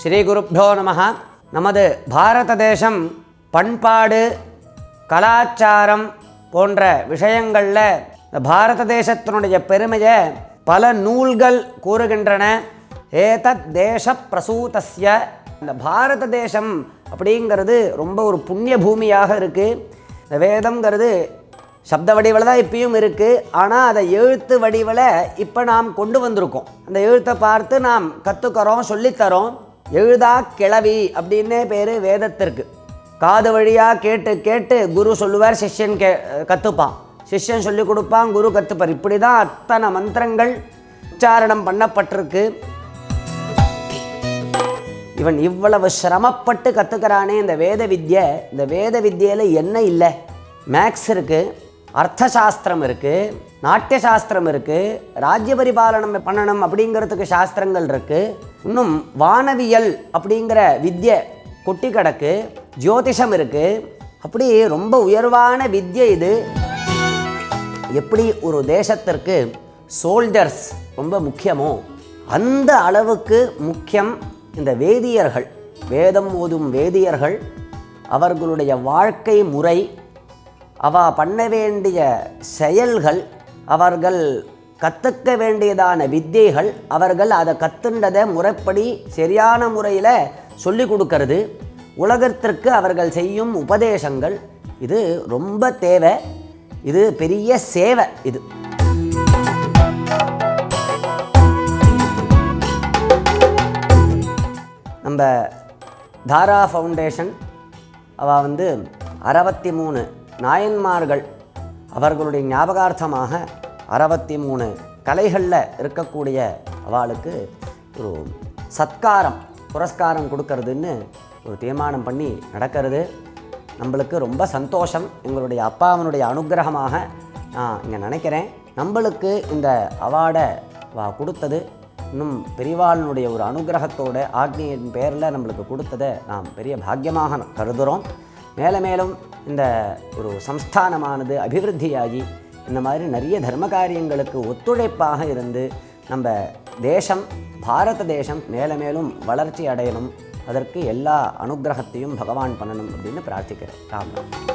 ஸ்ரீ குருப்யோ நமஹ. நமது பாரத தேசம் பண்பாடு கலாச்சாரம் போன்ற விஷயங்களில் இந்த பாரத தேசத்தினுடைய பெருமையை பல நூல்கள் கூறுகின்றன. ஏதத் தேச பிரசூதஸ்ய, இந்த பாரத தேசம் அப்படிங்கிறது ரொம்ப ஒரு புண்ணிய பூமியாக இருக்குது. இந்த வேதம்ங்கிறது சப்த வடிவில் தான் இப்பயும் இருக்குது. ஆனால் அதை எழுத்து வடிவில் இப்போ நாம் கொண்டு வந்திருக்கோம். அந்த எழுத்தை பார்த்து நாம் கற்றுக்கிறோம், சொல்லித்தரோம். எழுதா கிளவி அப்படின்னே பேர் வேதத்திற்கு. காது வழியாக கேட்டு கேட்டு குரு சொல்லுவார், சிஷ்யன் கற்றுப்பான், சிஷ்யன் சொல்லி கொடுப்பான், குரு கற்றுப்பார். இப்படி தான் அத்தனை மந்திரங்கள் உச்சாரணம் பண்ணப்பட்டிருக்கு. இவன் இவ்வளவு சிரமப்பட்டு கற்றுக்கிறானே இந்த வேத வித்யை. இந்த வேத வித்யையில் என்ன இல்லை? மேக்ஸ் இருக்குது, அர்த்தசாஸ்திரம் இருக்குது, நாட்டிய சாஸ்திரம் இருக்குது, ராஜ்ய பரிபாலனம் பண்ணணும் அப்படிங்கிறதுக்கு சாஸ்திரங்கள் இருக்குது. இன்னும் வானவியல் அப்படிங்கிற வித்யை கொட்டி கிடக்கு, ஜோதிஷம் இருக்குது. அப்படி ரொம்ப உயர்வான வித்யை இது. எப்படி ஒரு தேசத்திற்கு சோல்ஜர்ஸ் ரொம்ப முக்கியமோ அந்த அளவுக்கு முக்கியம் இந்த வேதியர்கள், வேதம் ஓதும் வேதியர்கள். அவர்களுடைய வாழ்க்கை முறை, பண்ண வேண்டிய செயல்கள், அவர்கள் கற்றுக்க வேண்டியதான வித்தியைகள், அவர்கள் அதை கற்றுண்டதை முறைப்படி சரியான முறையில் சொல்லி கொடுக்கறது, உலகத்திற்கு அவர்கள் செய்யும் உபதேசங்கள், இது ரொம்ப தேவை. இது பெரிய சேவை. இது நம்ம தாரா ஃபவுண்டேஷன் அவள் 63 நாயன்மார்கள் அவர்களுடைய ஞாபகார்த்தமாக 63 கலைகளில் இருக்கக்கூடிய அவளுக்கு ஒரு சத்காரம் புரஸ்காரம் கொடுக்கறதுன்னு ஒரு தீர்மானம் பண்ணி நடக்கிறது. நம்மளுக்கு ரொம்ப சந்தோஷம். எங்களுடைய அப்பாவனுடைய அனுகிரகமாக நான் இங்கே நினைக்கிறேன். நம்மளுக்கு இந்த அவார்டை கொடுத்தது இன்னும் பெரியவாளனுடைய ஒரு அனுகிரகத்தோட ஆக்னியின் பேரில் நம்மளுக்கு கொடுத்ததை நாம் பெரிய பாக்கியமாக கருதுகிறோம். மேலும் இந்த ஒரு சம்ஸ்தானமானது அபிவிருத்தியாகி இந்த மாதிரி நிறைய தர்ம காரியங்களுக்கு ஒத்துழைப்பாக இருந்து நம்ம தேசம், பாரத தேசம் மேலும் வளர்ச்சி அடையணும். அதற்கு எல்லா அனுகிரகத்தையும் பகவான் பண்ணணும் அப்படின்னு பிரார்த்திக்கிறேன். ராம் ராம்.